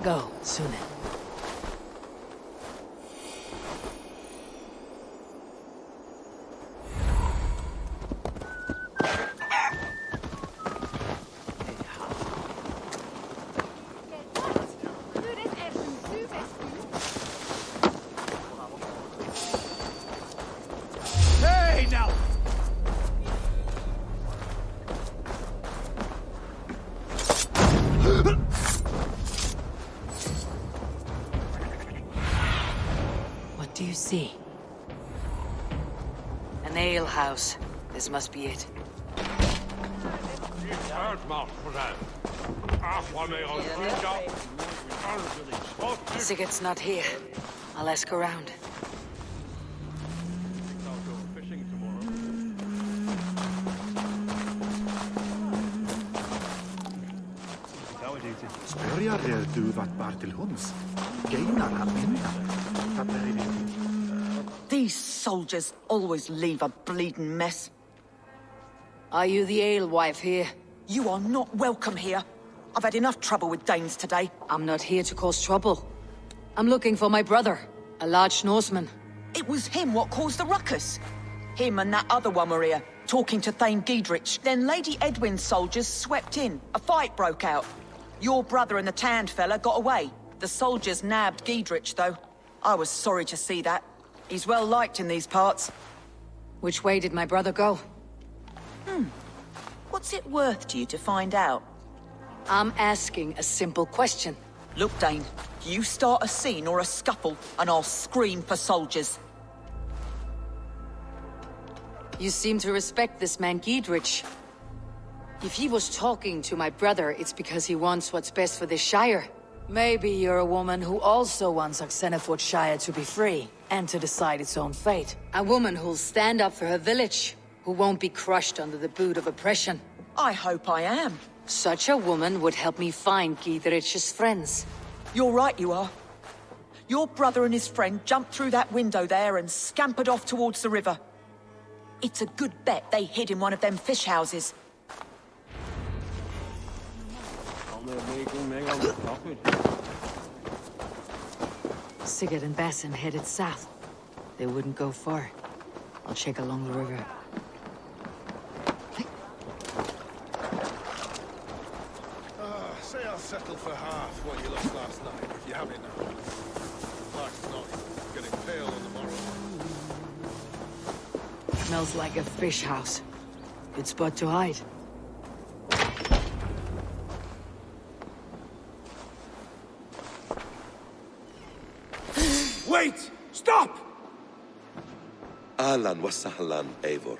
go, soon. Hey, now! What do you see? An ale house. This must be it. Sigurd's not here. I'll ask around. Spörjar du vart bar till hunds? Geinar han minna. These soldiers always leave a bleeding mess. Are you the alewife here? You are not welcome here. I've had enough trouble with Danes today. I'm not here to cause trouble. I'm looking for my brother, a large Norseman. It was him what caused the ruckus. Him and that other one were here, talking to Thane Giedrich. Then Lady Edwin's soldiers swept in. A fight broke out. Your brother and the tanned fella got away. The soldiers nabbed Giedrich, though. I was sorry to see that. He's well liked in these parts. Which way did my brother go? What's it worth to you to find out? I'm asking a simple question. Look, Dane, you start a scene or a scuffle, and I'll scream for soldiers. You seem to respect this man Giedrich. If he was talking to my brother, it's because he wants what's best for this Shire. Maybe you're a woman who also wants Oxenford Shire to be free, and to decide its own fate. A woman who'll stand up for her village, who won't be crushed under the boot of oppression. I hope I am. Such a woman would help me find Giedrich's friends. You're right, you are. Your brother and his friend jumped through that window there and scampered off towards the river. It's a good bet they hid in one of them fish houses. Sigurd and Basim headed south. They wouldn't go far. I'll check along the river. Say I'll settle for half what you lost last night, if you have it now. Life's not getting pale on the morrow. Smells like a fish house. Good spot to hide. Wait! Stop! Ahlan wa sahlan, Eivor.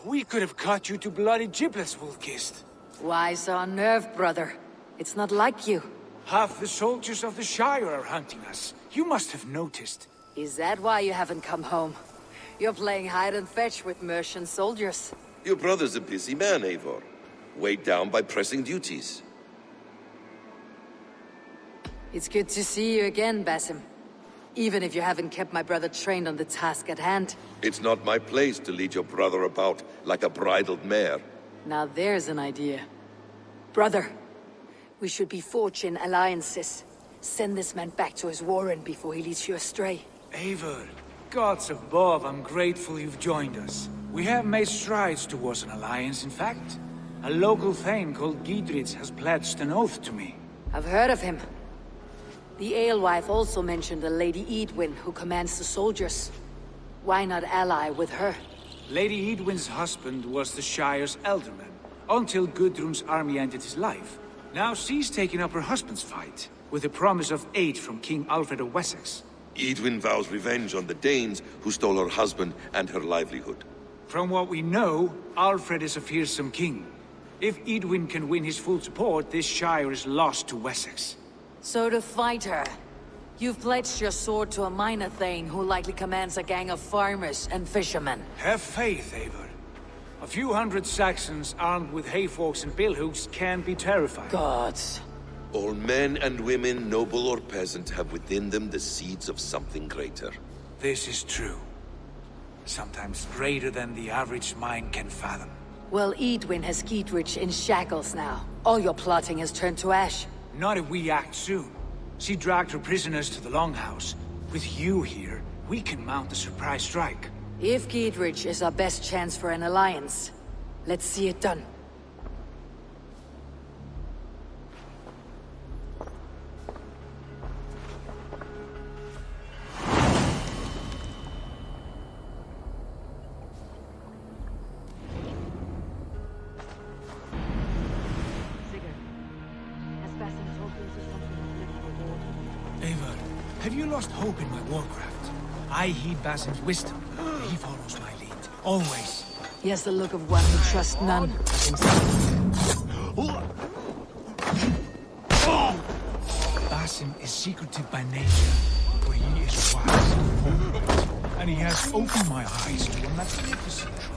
We could have cut you to bloody giblets, Wolf-kissed. Why so unnerved, brother? It's not like you. Half the soldiers of the Shire are hunting us. You must have noticed. Is that why you haven't come home? You're playing hide and fetch with Mercian soldiers. Your brother's a busy man, Eivor. Weighed down by pressing duties. It's good to see you again, Basim. Even if you haven't kept my brother trained on the task at hand. It's not my place to lead your brother about like a bridled mare. Now there's an idea. Brother, we should be forging alliances. Send this man back to his warren before he leads you astray. Eivor, gods above, I'm grateful you've joined us. We have made strides towards an alliance, in fact. A local thane called Giedrich has pledged an oath to me. I've heard of him. The alewife also mentioned a Lady Edwin who commands the soldiers. Why not ally with her? Lady Edwin's husband was the Shire's elderman, until Gudrun's army ended his life. Now she's taken up her husband's fight, with the promise of aid from King Alfred of Wessex. Edwin vows revenge on the Danes who stole her husband and her livelihood. From what we know, Alfred is a fearsome king. If Edwin can win his full support, this Shire is lost to Wessex. So to fight her, you've pledged your sword to a minor thane who likely commands a gang of farmers and fishermen. Have faith, Eivor. A few hundred Saxons armed with hayforks and billhooks can be terrifying. Gods. All men and women, noble or peasant, have within them the seeds of something greater. This is true. Sometimes greater than the average mind can fathom. Well, Edwin has Giedrich in shackles now. All your plotting has turned to ash. Not if we act soon. She dragged her prisoners to the Longhouse. With you here, we can mount a surprise strike. If Giedrich is our best chance for an alliance, let's see it done. Eivor, have you lost hope in my warcraft? I heed Basim's wisdom. He follows my lead. Always. He has the look of one who trusts none. Basim is secretive by nature, but he is wise. And he has opened my eyes to a magnificent truth.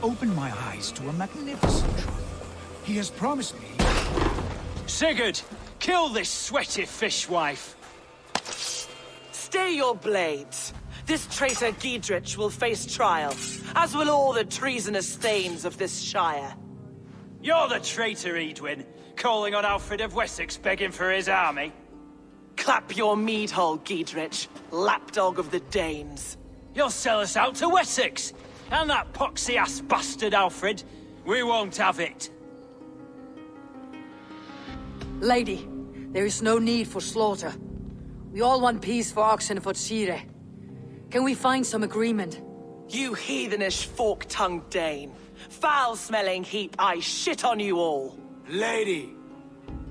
Opened my eyes to a magnificent truth. He has promised me... Sigurd! Kill this sweaty fishwife! Stay your blades. This traitor Giedrich will face trial, as will all the treasonous thanes of this shire. You're the traitor, Edwin, calling on Alfred of Wessex begging for his army. Clap your mead hole, Giedrich, lapdog of the Danes. You'll sell us out to Wessex! And that poxy-ass bastard Alfred, we won't have it. Lady, there is no need for slaughter. We all want peace for Oxenford. Can we find some agreement? You heathenish fork-tongued Dane. Foul-smelling heap, I shit on you all. Lady,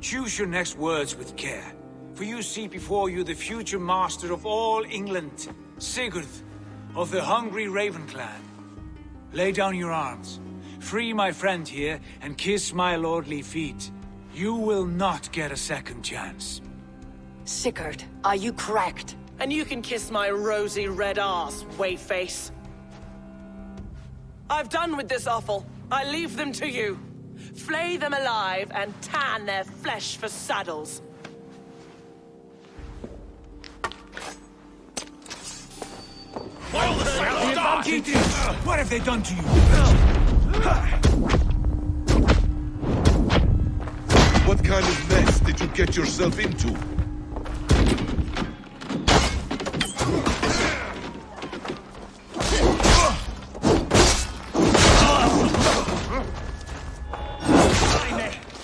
choose your next words with care. For you see before you the future master of all England, Sigurd, of the hungry Raven clan. Lay down your arms. Free my friend here and kiss my lordly feet. You will not get a second chance. Sigurd, are you cracked? And you can kiss my rosy red arse, wayface. I've done with this offal. I leave them to you. Flay them alive and tan their flesh for saddles. What have they done to you? What kind of mess did you get yourself into?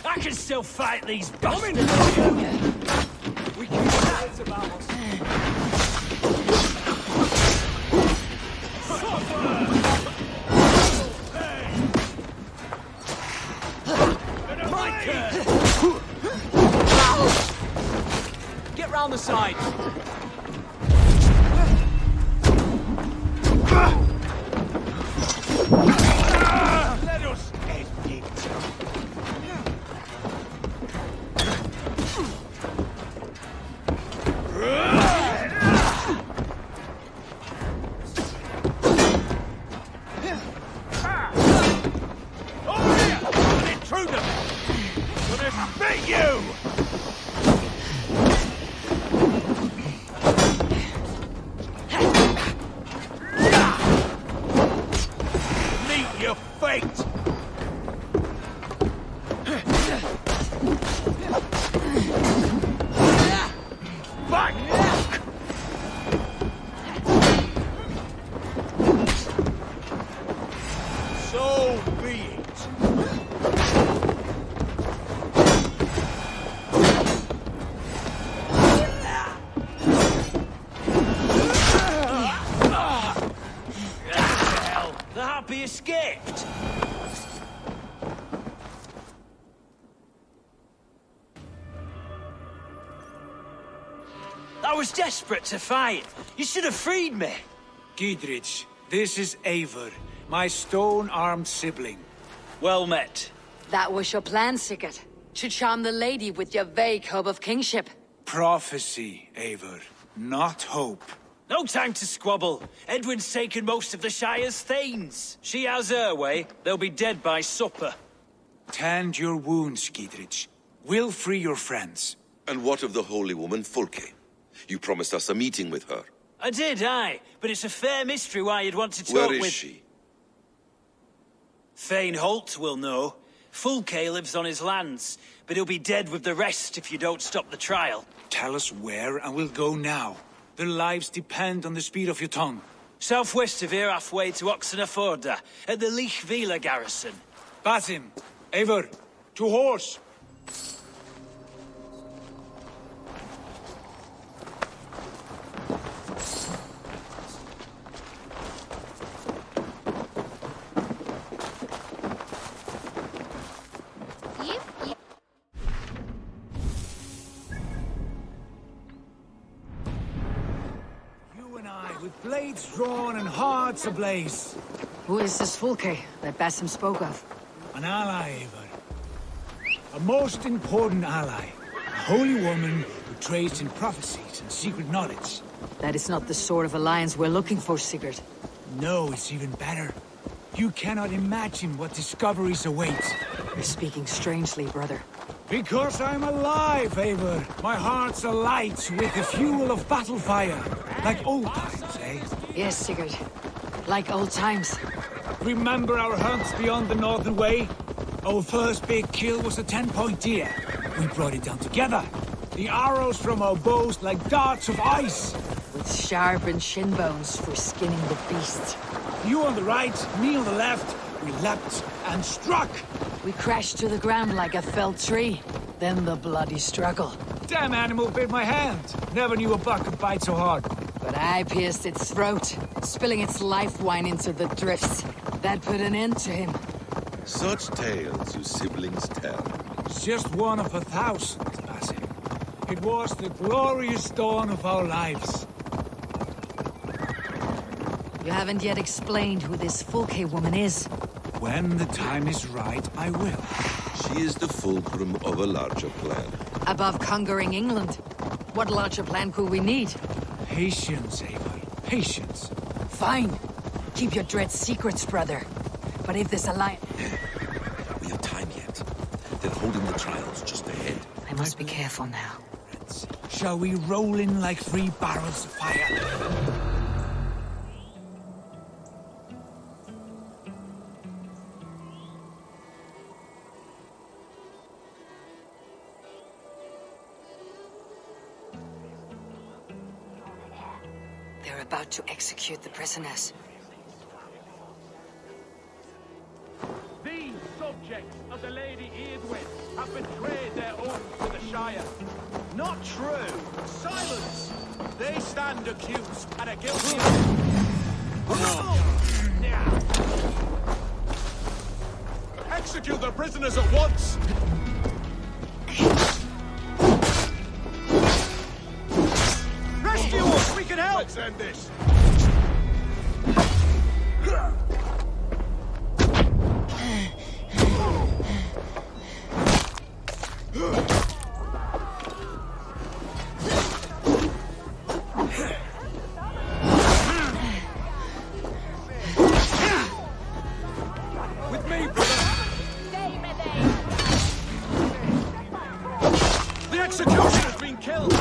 I can still fight these bastards! We can fight about us. Get round the side. Let us end it. Escaped! I was desperate. desperate to fight. You should have freed me. Giedrich, this is Eivor, my stone-armed sibling. Well met. That was your plan, Sigurd. To charm the lady with your vague hope of kingship. Prophecy, Eivor, not hope. No time to squabble. Edwin's taken most of the Shire's thanes. She has her way. They'll be dead by supper. Tend your wounds, Giedrich. We'll free your friends. And what of the holy woman Fulke? You promised us a meeting with her. I did, aye. But it's a fair mystery why you'd want to talk Where is with... she? Thane Holt will know. Fulke lives on his lands, but he'll be dead with the rest if you don't stop the trial. Tell us where, and we'll go now. Their lives depend on the speed of your tongue. Southwest of here, halfway to Oxenaforda, at the Lichvila garrison. Basim, Eivor, to horse! With blades drawn and hearts ablaze. Who is this Fulke that Basim spoke of? An ally, Eivor. A most important ally. A holy woman who trades in prophecies and secret knowledge. That is not the sort of alliance we're looking for, Sigurd. No, it's even better. You cannot imagine what discoveries await. You're speaking strangely, brother. Because I'm alive, Eivor. My heart's alight with the fuel of battle fire. Like old times, eh? Yes, Sigurd. Like old times. Remember our hunts beyond the Northern Way? Our first big kill was a 10-point deer. We brought it down together. The arrows from our bows like darts of ice. With sharpened shin bones for skinning the beast. You on the right, me on the left. We leapt and struck. We crashed to the ground like a felled tree. Then the bloody struggle. Damn animal bit my hand. Never knew a buck could bite so hard. But I pierced its throat, spilling its life wine into the drifts. That put an end to him. Such tales you siblings tell. It's just one of 1,000, Basim. It was the glorious dawn of our lives. You haven't yet explained who this Fulke woman is. When the time is right, I will. She is the fulcrum of a larger plan. Above conquering England, what larger plan could we need? Patience, Eivor. Patience. Fine. Keep your dread secrets, brother. But if this alliance... We have time yet. They're holding the trials just ahead. I must be careful now. Shall we roll in like 3 barrels of fire? They're about to execute the prisoners. These subjects of the Lady Edwin have betrayed their oath to the Shire. Not true. Silence! They stand accused and are guilty. Execute the prisoners at once! Rescue us! We can help! Let's end this. With me, brother! The executioner's been killed!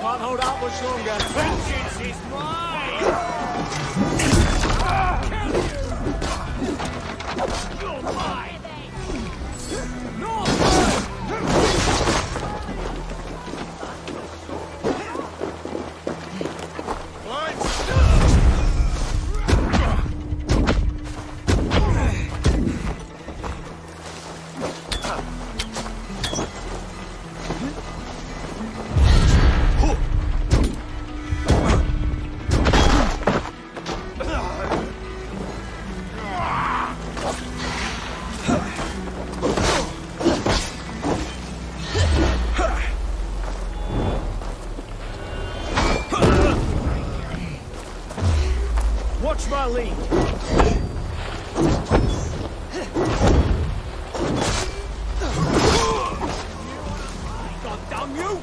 Can't hold out much longer. Vengeance is mine! You're mine! lead. God damn you!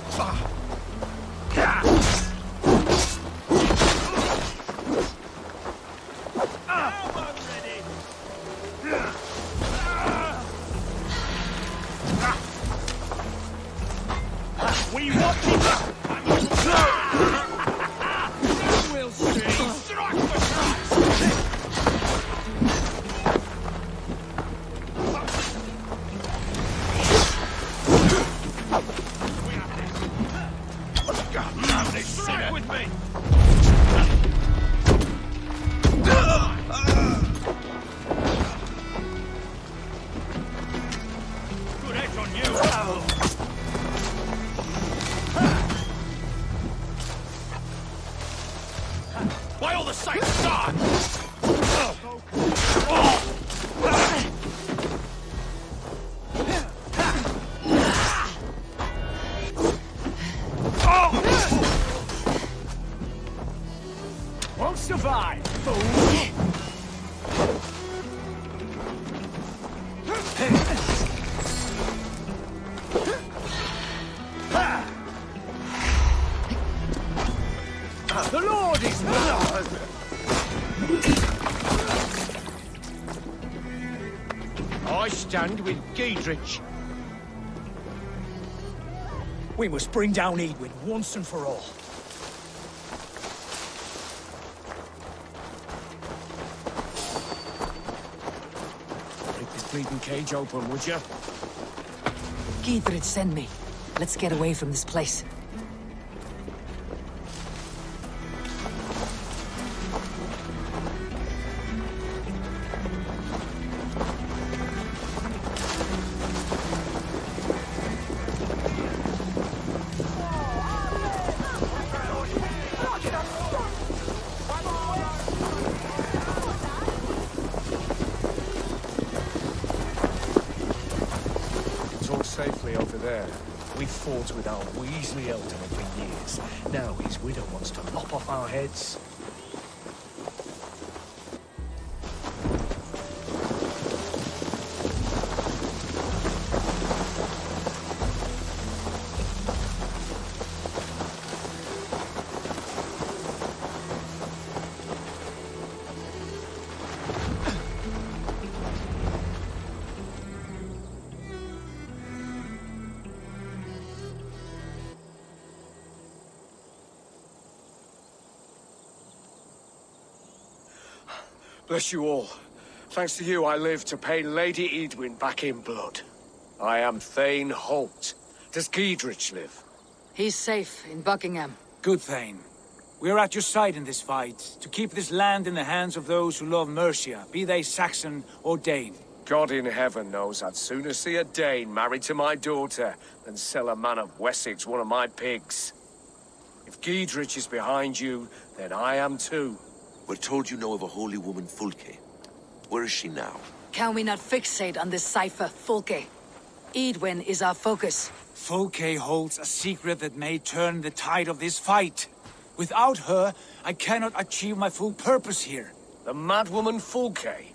We want it! We'll see! Strike the tracks! We have this! God damn this! Strike with me! Good edge on you! By all the saints, start! Won't survive, fool! The Lord is blood! I stand with Giedrich. We must bring down Edwin once and for all. Break this bleeding cage open, would you? Giedrich, send me. Let's get away from this place. Safely over there. We fought with our Weasley Elder for years. Now his widow wants to lop off our heads. Bless you all. Thanks to you, I live to pay Lady Edwin back in blood. I am Thane Holt. Does Giedrich live? He's safe in Buckingham. Good, Thane. We are at your side in this fight, to keep this land in the hands of those who love Mercia, be they Saxon or Dane. God in heaven knows I'd sooner see a Dane married to my daughter than sell a man of Wessex one of my pigs. If Giedrich is behind you, then I am too. We're told you know of a holy woman, Fulke. Where is she now? Can we not fixate on this cipher, Fulke? Edwin is our focus. Fulke holds a secret that may turn the tide of this fight. Without her, I cannot achieve my full purpose here. The Madwoman Fulke?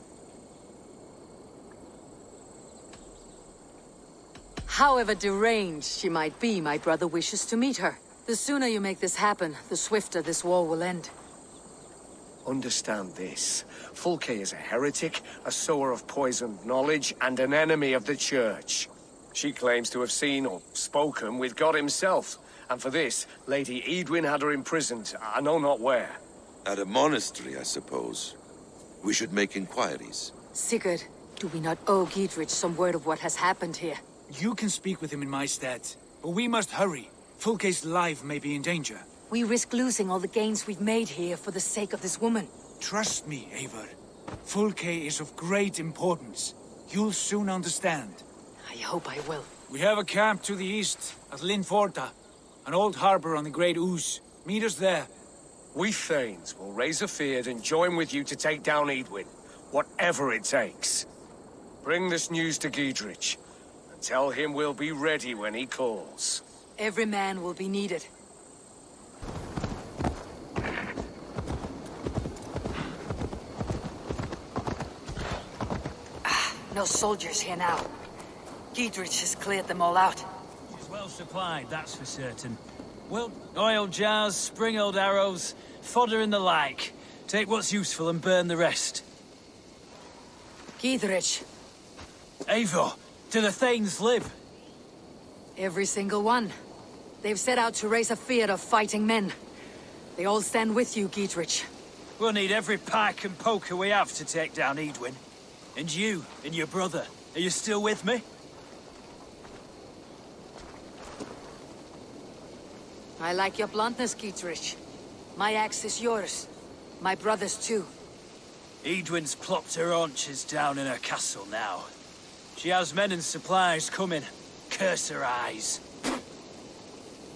However deranged she might be, my brother wishes to meet her. The sooner you make this happen, the swifter this war will end. Understand this. Fulke is a heretic, a sower of poisoned knowledge, and an enemy of the Church. She claims to have seen or spoken with God himself, and for this, Lady Edwin had her imprisoned, I know not where. At a monastery, I suppose. We should make inquiries. Sigurd, do we not owe Giedrich some word of what has happened here? You can speak with him in my stead, but we must hurry. Fulke's life may be in danger. We risk losing all the gains we've made here for the sake of this woman. Trust me, Eivor. Fulke is of great importance. You'll soon understand. I hope I will. We have a camp to the east, at Linforta. An old harbor on the Great Ouse. Meet us there. We Thanes will raise a feard and join with you to take down Edwin, whatever it takes. Bring this news to Giedrich, and tell him we'll be ready when he calls. Every man will be needed. No soldiers here now. Giedrich has cleared them all out. She's well supplied, that's for certain. Well, oil jars, spring-old arrows, fodder and the like. Take what's useful and burn the rest. Giedrich, Eivor, do the Thanes live? every single one. They've set out to raise a fear of fighting men. They all stand with you, Giedrich. We'll need every pike and poker we have to take down Edwin. And you, and your brother, are you still with me? I like your bluntness, Giedrich. My axe is yours. My brother's too. Edwin's plopped her haunches down in her castle now. She has men and supplies coming. Curse her eyes.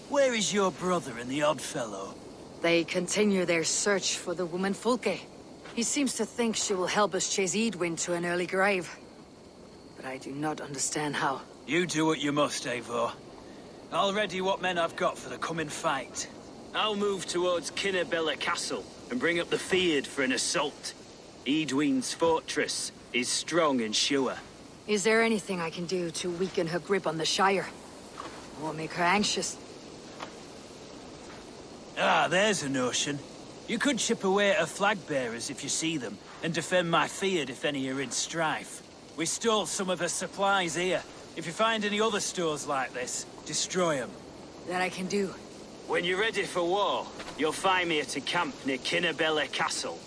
Where is your brother and the odd fellow? They continue their search for the woman Fulke. He seems to think she will help us chase Edwin to an early grave. But I do not understand how. You do what you must, Eivor. I'll ready what men I've got for the coming fight. I'll move towards Kinnabella Castle and bring up the Fyrd for an assault. Edwin's fortress is strong and sure. Is there anything I can do to weaken her grip on the Shire? Or make her anxious? Ah, there's a notion. You could chip away at her flag-bearers if you see them, and defend my Fyrd if any are in strife. We stole some of her supplies here. If you find any other stores like this, destroy them. That I can do. When you're ready for war, you'll find me at a camp near Kinnabella Castle.